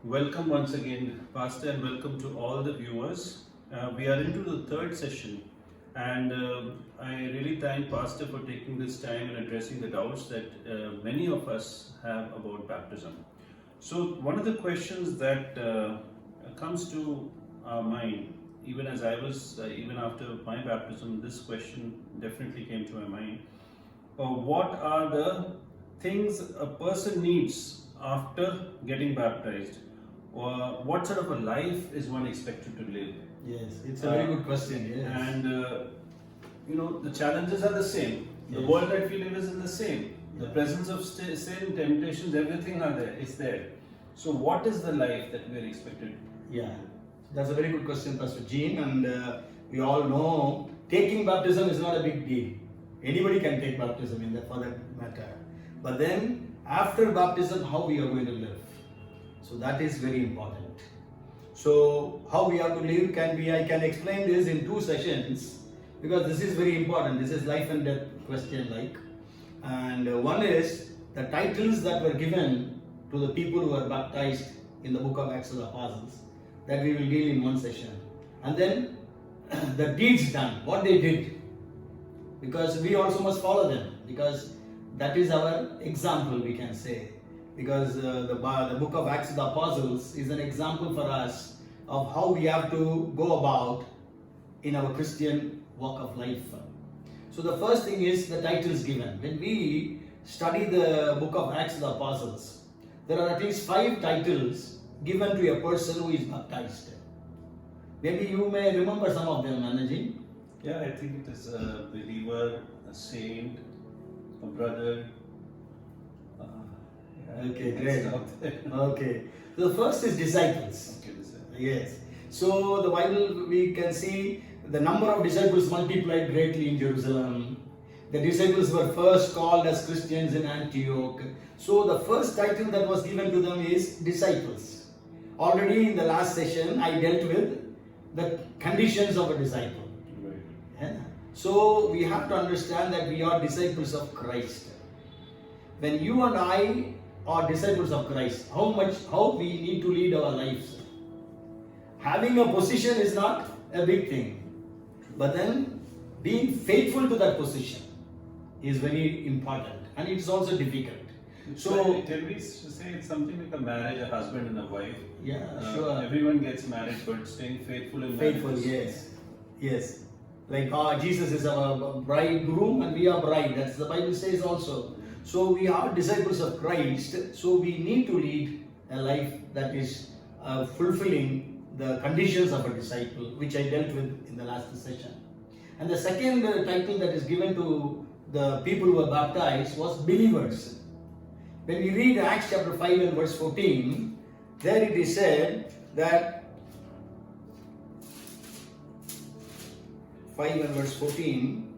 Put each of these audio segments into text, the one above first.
Welcome once again, Pastor, and welcome to all the viewers. We are into the third session, and I really thank Pastor for taking this time and addressing the doubts that many of us have about baptism. So, one of the questions that comes to our mind, even as I was, even after my baptism, this question definitely came to my mind. What are the things a person needs after getting baptized? Or what sort of a life is one expected to live? Yes, it's a very good question. Yes. And the challenges are the same. The Yes. world that we live is in the same. The Yeah. presence of sin, temptations, everything are there. It's there. So, what is the life that we are expected? Yeah, that's a very good question, Pastor Jean. And we all know taking baptism is not a big deal. Anybody can take baptism for that matter. But then after baptism, how we are going to live? So that is very important. So how we are to live I can explain this in two sessions because this is very important. This is life and death question like. And one is the titles that were given to the people who were baptized in the book of Acts of the Apostles that we will deal in one session. And then the deeds done, what they did. Because we also must follow them because that is our example, we can say. Because the book of Acts of the Apostles is an example for us of how we have to go about in our Christian walk of life. So the first thing is the titles given. When we study the book of Acts of the Apostles, there are at least 5 titles given to a person who is baptized. Maybe you may remember some of them, Manaji. Yeah, I think it is a believer, a saint, a brother. Okay, great. Okay. So the first is disciples. Okay, this is- Yes. So the Bible, we can see the number of disciples multiplied greatly in Jerusalem. The disciples were first called as Christians in Antioch. So the first title that was given to them is disciples. Already in the last session, I dealt with the conditions of a disciple. Right. Yeah. So we have to understand that we are disciples of Christ. When you and I are disciples of Christ, how we need to lead our lives. Having a position is not a big thing, but then being faithful to that position is very important, and it's also difficult. So can we say it's something like a marriage, a husband and a wife? yeah, sure. Everyone gets married, but staying faithful in Faithful, marriage. yes, yes. Like Jesus is our bridegroom and we are bride. That's the Bible says also. So we are disciples of Christ. So we need to lead a life that is fulfilling the conditions of a disciple, which I dealt with in the last session. And the second title that is given to the people who were baptized was believers. When we read Acts chapter 5 and verse 14, there it is said that 5 and verse 14.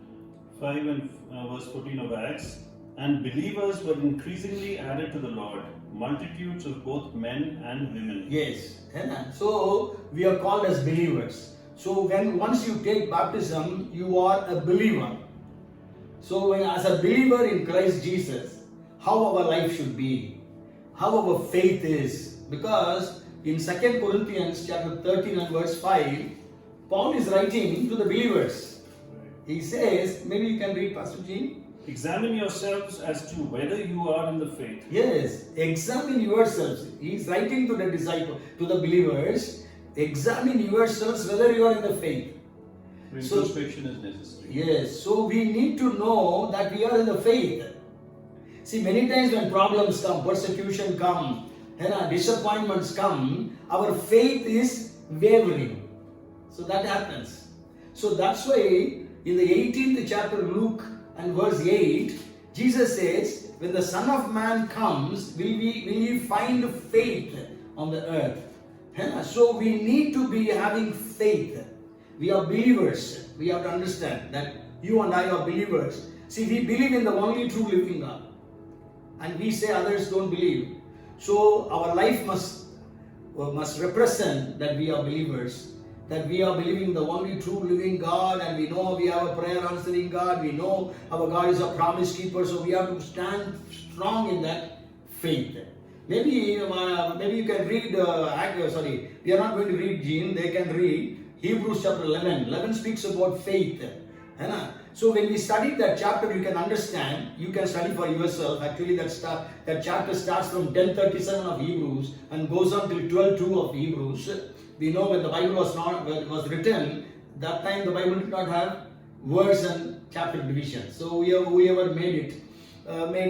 5 and verse 14 of Acts. And believers were increasingly added to the Lord, multitudes of both men and women. Yes. So we are called as believers. So once you take baptism, you are a believer. So as a believer in Christ Jesus, how our life should be, how our faith is. Because in 2 Corinthians chapter 13 and verse 5, Paul is writing to the believers. He says, maybe you can read, Pastor Jean. Examine yourselves as to whether you are in the faith. Yes, examine yourselves. He is writing to the disciples, to the believers. Examine yourselves whether you are in the faith. Introspection is necessary. Yes, so we need to know that we are in the faith. See, many times when problems come, persecution come, disappointments come, our faith is wavering. So that happens. So that's why in the 18th chapter Luke and verse 8, Jesus says, when the Son of Man comes, will he find faith on the earth? So we need to be having faith. We are believers. We have to understand that you and I are believers. See, we believe in the only true living God. And we say others don't believe. So our life must represent that we are believers. That we are believing the only true living God, and we know we have a prayer answering God. We know our God is a promise keeper. So we have to stand strong in that faith. Maybe you can read. We are not going to read Gene. They can read Hebrews chapter 11. 11 speaks about faith. है ना? So when we study that chapter, you can understand. You can study for yourself. Actually, that chapter starts from 10:37 of Hebrews and goes on till 12:2 of Hebrews. We know when the Bible was written, that time the Bible did not have words and chapter division. So whoever made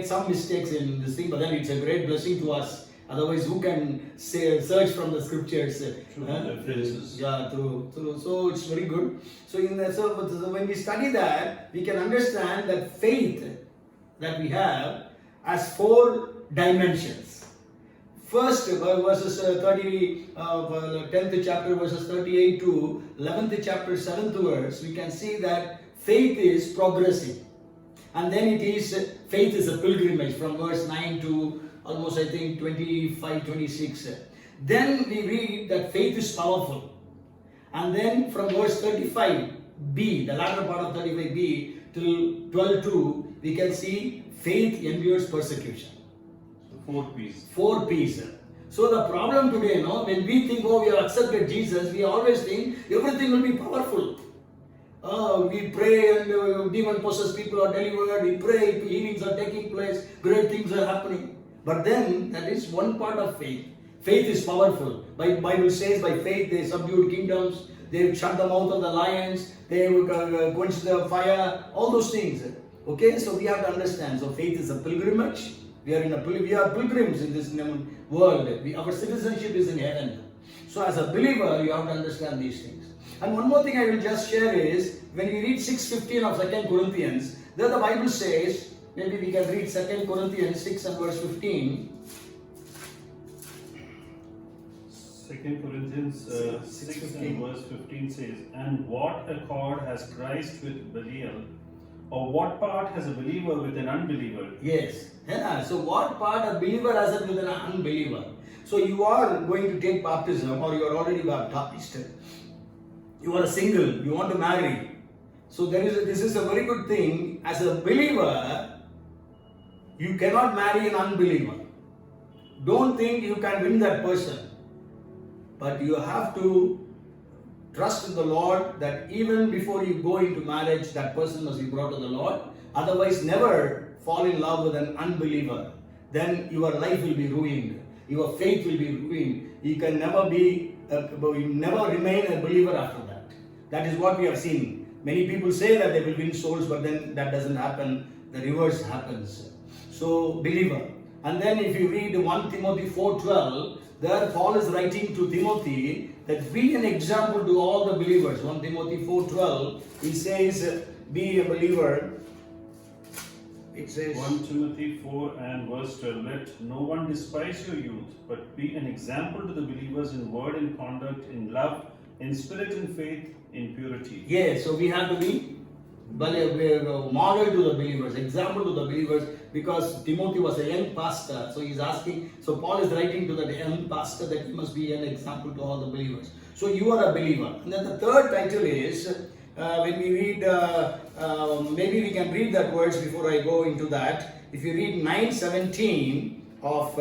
some mistakes in this thing, but then it's a great blessing to us. Otherwise, who can search from the scriptures? References. Yeah, so it's very good. So when we study that, we can understand that faith that we have has 4 dimensions. First, verses 10th chapter, verses 38 to 11th chapter, 7th verse, we can see that faith is progressive. And then faith is a pilgrimage from verse 9 to almost, I think, 25, 26. Then we read that faith is powerful. And then from verse 35b, the latter part of 35b till 12:2, we can see faith endures persecution. 4 P's. 4 P's. So the problem today, when we think, we have accepted Jesus, we always think everything will be powerful. We pray and demon-possessed people are delivered. We pray, healings are taking place, great things are happening. But then, that is one part of faith. Faith is powerful. Bible says by faith they subdued kingdoms, they shut the mouth of the lions, they quenched the fire, all those things. Okay, so we have to understand. So faith is a pilgrimage. We are pilgrims in this world. Our citizenship is in heaven. So as a believer, you have to understand these things. And one more thing I will just share is, when we read 6:15 of 2 Corinthians, there the Bible says, maybe we can read 2 Corinthians 6 and verse 15. 2 Corinthians 6 and verse 15 says, "And what accord has Christ with Belial? Or what part has a believer with an unbeliever?" Yes. Yeah. So what part a believer has with an unbeliever? So you are going to take baptism, or you are already baptized. You are single, you want to marry. So this is a very good thing. As a believer, you cannot marry an unbeliever. Don't think you can win that person. But you have to trust in the Lord that even before you go into marriage, that person must be brought to the Lord. Otherwise, never fall in love with an unbeliever. Then your life will be ruined. Your faith will be ruined. You can never remain a believer after that. That is what we have seen. Many people say that they will win souls, but then that doesn't happen. The reverse happens. So, believer. And then if you read 1 Timothy 4:12, there Paul is writing to Timothy that be an example to all the believers. 1 Timothy 4:12, he says, be a believer. It says 1 Timothy 4 and verse 12, "Let no one despise your youth, but be an example to the believers in word and conduct, in love, in spirit and faith, in purity." Yes, so we have to be model to the believers, example to the believers, because Timothy was a young pastor. So he's asking, so Paul is writing to the young pastor that he must be an example to all the believers. So you are a believer. And then the third title is, when we read, maybe we can read that words before I go into that. If you read 9:17 of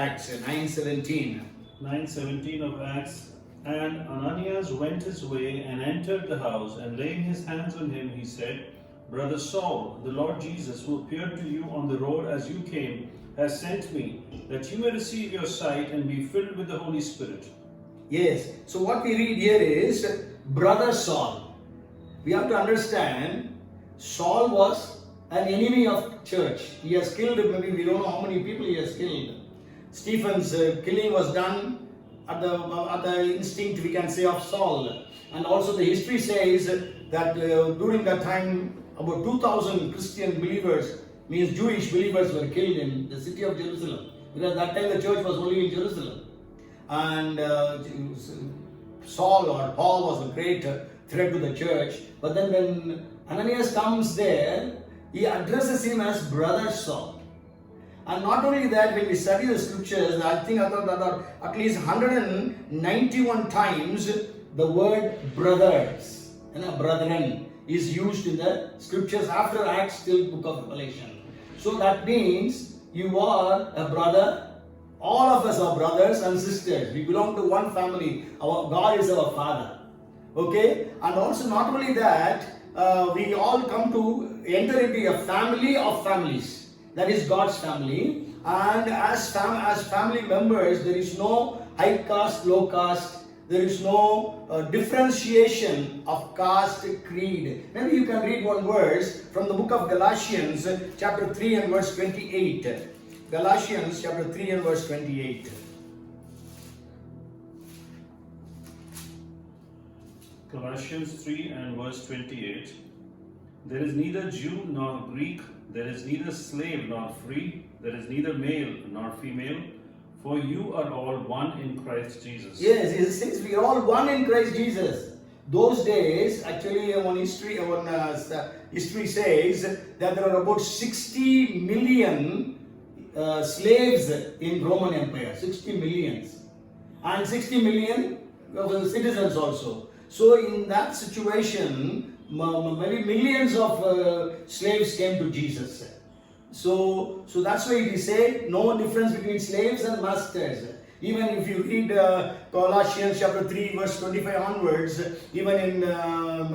Acts, 9:17. 9:17 of Acts. "And Ananias went his way and entered the house, and laying his hands on him, he said, Brother Saul, the Lord Jesus, who appeared to you on the road as you came, has sent me, that you may receive your sight and be filled with the Holy Spirit." Yes. So what we read here is Brother Saul. We have to understand, Saul was an enemy of church. He has killed, maybe we don't know how many people he has killed. Stephen's killing was done at the instinct, we can say, of Saul. And also the history says that during that time, about 2,000 Christian believers, means Jewish believers, were killed in the city of Jerusalem. Because that time the church was only in Jerusalem. And Saul or Paul was a great threat to the church. But then when Ananias comes there, he addresses him as Brother Saul. And not only that, when we study the scriptures, I thought that at least 191 times the word brothers, brethren, is used in the scriptures after Acts till book of Revelation. So that means you are a brother All of us are brothers and sisters. We belong to one family. Our God is our Father. Okay? And also not only that, we all come to enter into a family of families. That is God's family. And as family members, there is no high caste, low caste. There is no differentiation of caste, creed. Maybe you can read one verse from the book of Galatians, chapter 3 and verse 28. Galatians chapter 3 and verse 28. Colossians 3 and verse 28. There is neither Jew nor Greek, there is neither slave nor free, there is neither male nor female, for you are all one in Christ Jesus. Yes, it says we are all one in Christ Jesus. Those days, actually, history says that there are about 60 million slaves in Roman Empire. 60 millions. And 60 million citizens also. So in that situation, maybe millions of slaves came to Jesus. So that's why it said no difference between slaves and masters. Even if you read Colossians chapter 3 verse 25 onwards, even in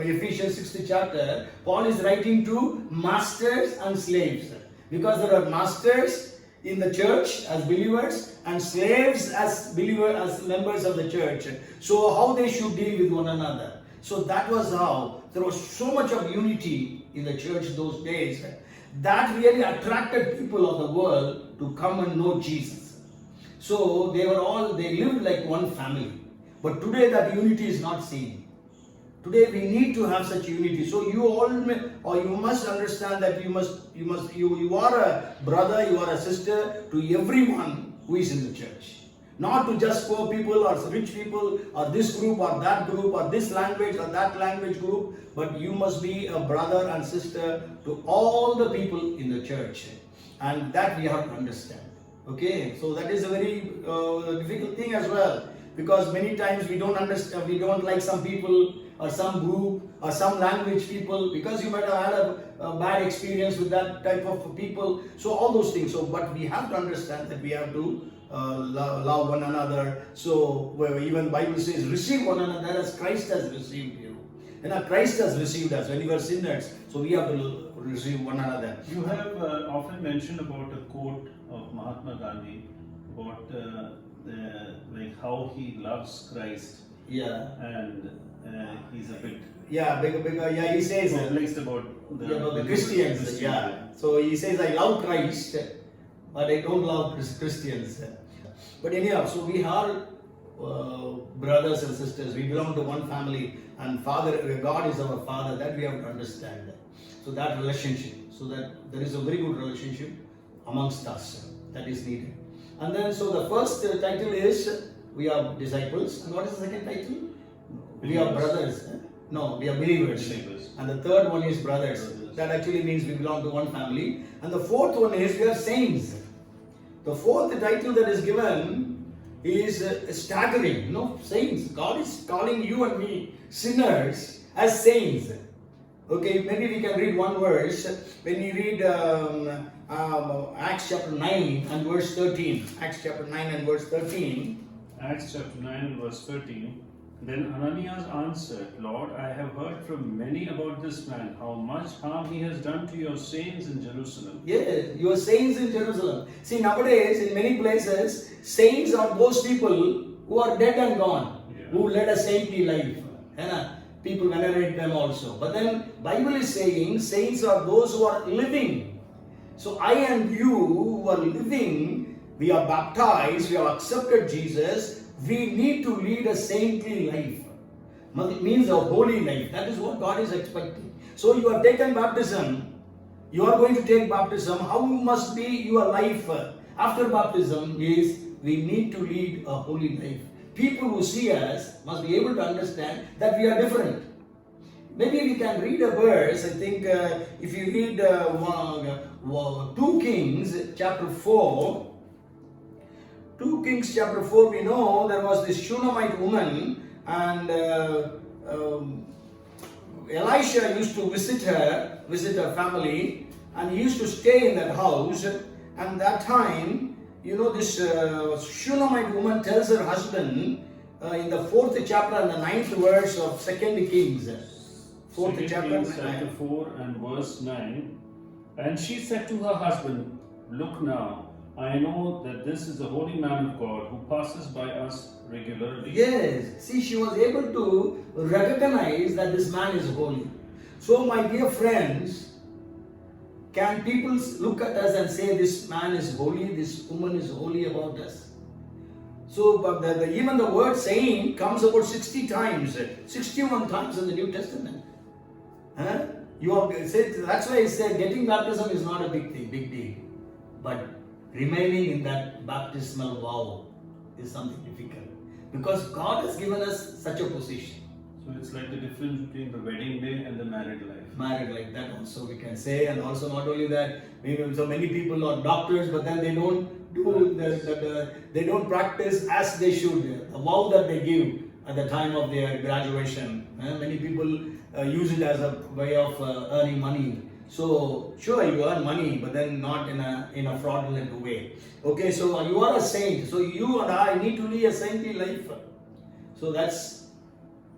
Ephesians 6th chapter, Paul is writing to masters and slaves. Because there are masters in the church as believers and slaves as members of the church. So how they should deal with one another. So that was how there was so much of unity in the church those days that really attracted people of the world to come and know Jesus. So they lived like one family. But today that unity is not seen. Today we need to have such unity. So you must understand that you are a brother, you are a sister to everyone who is in the church. Not to just poor people or rich people or this group or that group or this language or that language group, but you must be a brother and sister to all the people in the church. And that we have to understand. Okay, so that is a very difficult thing as well, because many times we don't understand, we don't like some people or some group or some language people because you might have had a bad experience with that type of people. So all those things. So, but we have to understand that we have to love one another. So even the Bible says, receive one another as Christ has received you. And Christ has received us when we were sinners. So we have to receive one another. You have often mentioned about a quote of Mahatma Gandhi about like how he loves Christ. Yeah. And he's a bit. Yeah, he says perplexed about the Christians. Yeah. So he says, I love Christ, but I don't love Christians. But anyhow, so we are brothers and sisters. We belong to one family, and God is our Father. That we have to understand. So that relationship, so that there is a very good relationship amongst us that is needed. And then, so the first title is we are disciples. And what is the second title? We are brothers. No, we are believers. And the third one is brothers. That actually means we belong to one family. And the fourth one is we are saints. The fourth title that is given is staggering. Saints. God is calling you and me, sinners, as saints. Okay, maybe we can read one verse. When we read Acts chapter 9 and verse 13. Acts chapter 9 and verse 13. Acts chapter 9 and verse 13. Then Ananias answered, Lord, I have heard from many about this man, how much harm he has done to your saints in Jerusalem. Yes, your saints in Jerusalem. See, nowadays, in many places, saints are those people who are dead and gone, who led a saintly life. People venerate them also. But then, Bible is saying, saints are those who are living. So I and you who are living, we are baptized, we have accepted Jesus. We need to lead a saintly life. It means a holy life. That is what God is expecting. So you have taken baptism. You are going to take baptism. How must be your life after baptism is we need to lead a holy life. People who see us must be able to understand that we are different. Maybe we can read a verse. I think if you read 2 Kings chapter 4, 2 Kings chapter 4, we know there was this Shunammite woman, and Elisha used to visit her family, and he used to stay in that house. And that time, you know, this Shunammite woman tells her husband in the 4th chapter and the 9th verse of 2nd Kings. 4th 2 chapter. Kings chapter 4 and verse 9. And she said to her husband, Look now, I know that this is the holy man of God who passes by us regularly. Yes, see, she was able to recognize that this man is holy. So, my dear friends, can people look at us and say this man is holy, this woman is holy about us? So, but even the word saint comes about 60 times, 61 times in the New Testament. Huh? That's why I said getting baptism is not a big deal. But remaining in that baptismal vow is something difficult. Because God has given us such a position. So it's like the difference between the wedding day and the married life. Married like that also we can say, and also not only that, maybe so many people are doctors, but then they don't do they don't practice as they should. The vow that they give at the time of their graduation. Many people use it as a way of earning money. So sure, you earn money, but then not in a fraudulent way. Okay, so you are a saint. So you and I need to live a saintly life. So that's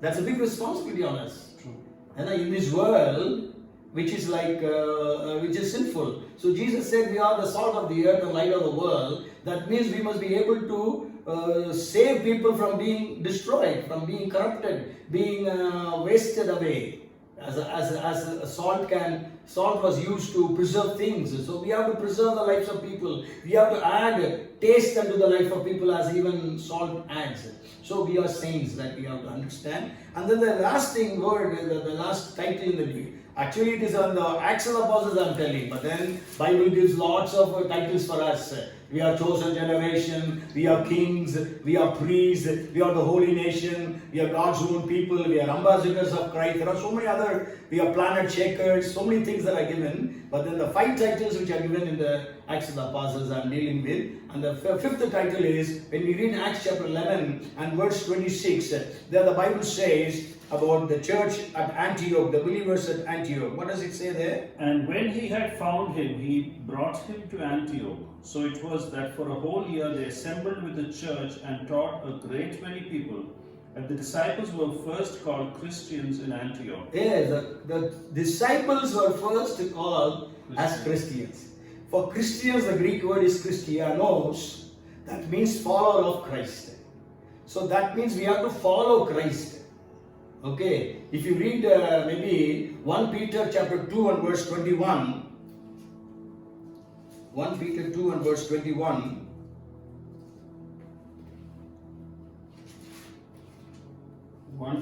a big responsibility on us. True. And in this world, which is like which is sinful. So Jesus said we are the salt of the earth and light of the world. That means we must be able to save people from being destroyed, from being corrupted, being wasted away. As salt was used to preserve things. So we have to preserve the lives of people. We have to add taste unto the life of people as even salt adds. So we are saints, that we have to understand. And then the last word, the last title in the actually it is on the Acts of the Apostles I'm telling, but then Bible gives lots of titles for us. We are chosen generation, we are kings, we are priests, we are the holy nation, we are God's own people, we are ambassadors of Christ. There are so many other, we are planet shakers, so many things that are given. But then the 5 titles which are given in the Acts of the Apostles I'm dealing with. And the 5th title is, when we read Acts chapter 11 and verse 26, there the Bible says about the church at Antioch, the believers at Antioch. What does it say there? And when he had found him, he brought him to Antioch. So it was that for a whole year they assembled with the church and taught a great many people. And the disciples were first called Christians in Antioch. Yes, the disciples were first called as Christians. For Christians, the Greek word is Christianos. That means follower of Christ. So that means we have to follow Christ. Okay, if you read maybe 1 Peter chapter 2 and verse 21. 1 Peter 2 and verse 21.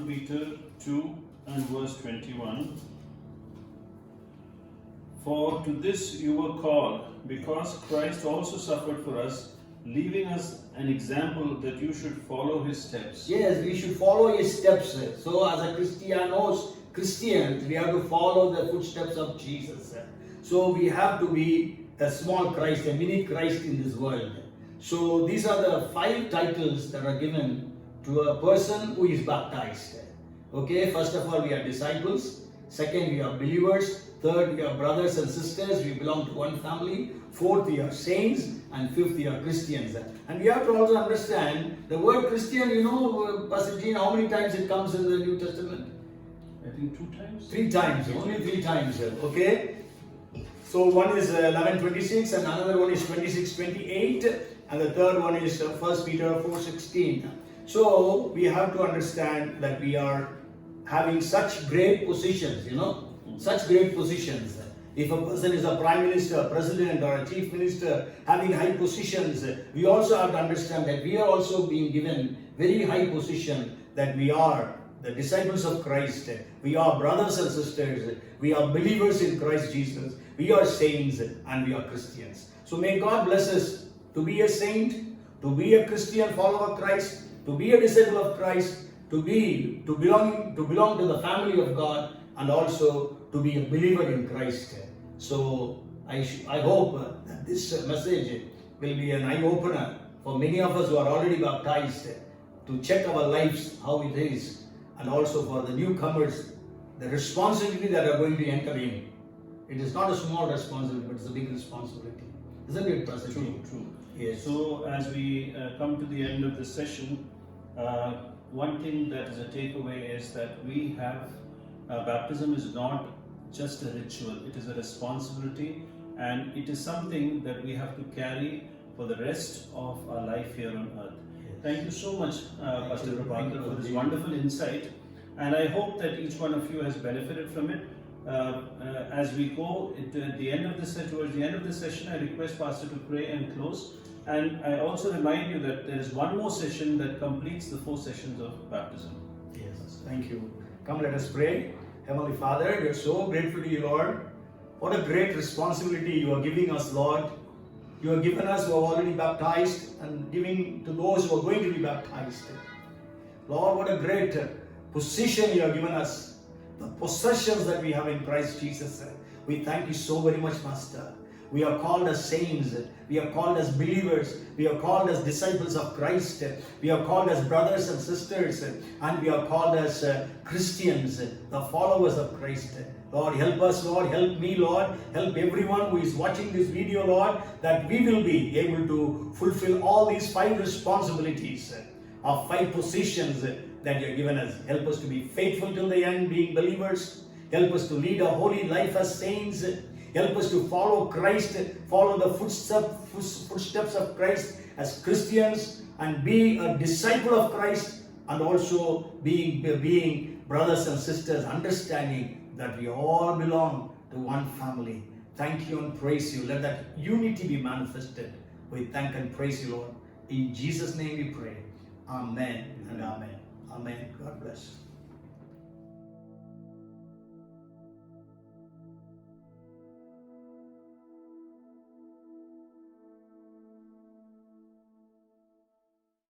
Peter 2 and verse 21. For to this you were called, because Christ also suffered for us, leaving us an example that you should follow his steps. Yes, we should follow his steps. So as a Christians, we have to follow the footsteps of Jesus. So we have to be a small Christ, a mini Christ in this world. So these are the 5 titles that are given to a person who is baptized. Okay, first of all, we are disciples. Second, we are believers. Third, we are brothers and sisters. We belong to one family. Fourth, we are saints. And fifth, we are Christians. And we have to also understand the word Christian, you know, Pastor Jean, how many times it comes in the New Testament? I think 2 times? 3 times, only 3 times. Okay? So one is 11:26 and another one is 26:28 and the third one is 1 Peter 4:16. So we have to understand that we are having such great positions, you know, such great positions. If a person is a prime minister, president or a chief minister having high positions, we also have to understand that we are also being given very high position, that we are the disciples of Christ. We are brothers and sisters. We are believers in Christ Jesus. We are saints and we are Christians. So may God bless us to be a saint, to be a Christian follower of Christ, to be a disciple of Christ, to belong to the family of God, and also to be a believer in Christ. So I hope that this message will be an eye-opener for many of us who are already baptized, to check our lives, how it is, and also for the newcomers, the responsibility that are going to enter in. It is not a small responsibility, but it's a big responsibility. Isn't it, Pastor True, Jim? true. Yes. So as we come to the end of this session, one thing that is a takeaway is that we have baptism is not just a ritual; it is a responsibility, and it is something that we have to carry for the rest of our life here on earth. Thank you so much, Pastor you. Thank Prabhakar, you. for this wonderful insight, and I hope that each one of you has benefited from it. As we go at the end of this, towards the end of the session, I request Pastor to pray and close. And I also remind you that there is one more session that completes the 4 sessions of baptism. Yes, thank you. Come, let us pray. Heavenly Father, we are so grateful to you, Lord. What a great responsibility you are giving us, Lord. You have given us who are already baptized and giving to those who are going to be baptized. Lord, what a great position you have given us. The possessions that we have in Christ Jesus. We thank you so very much, Master. We are called as saints. We are called as believers. We are called as disciples of Christ. We are called as brothers and sisters. And we are called as Christians, the followers of Christ. Lord, help us, Lord. Help me, Lord. Help everyone who is watching this video, Lord, that we will be able to fulfill all these 5 responsibilities of 5 positions that you have given us. Help us to be faithful till the end, being believers. Help us to lead a holy life as saints. Help us to follow Christ, follow the footsteps of Christ as Christians, and be a disciple of Christ, and also being brothers and sisters, understanding that we all belong to one family. Thank you and praise you. Let that unity be manifested. We thank and praise you, Lord. In Jesus' name we pray. Amen and amen. Amen. God bless.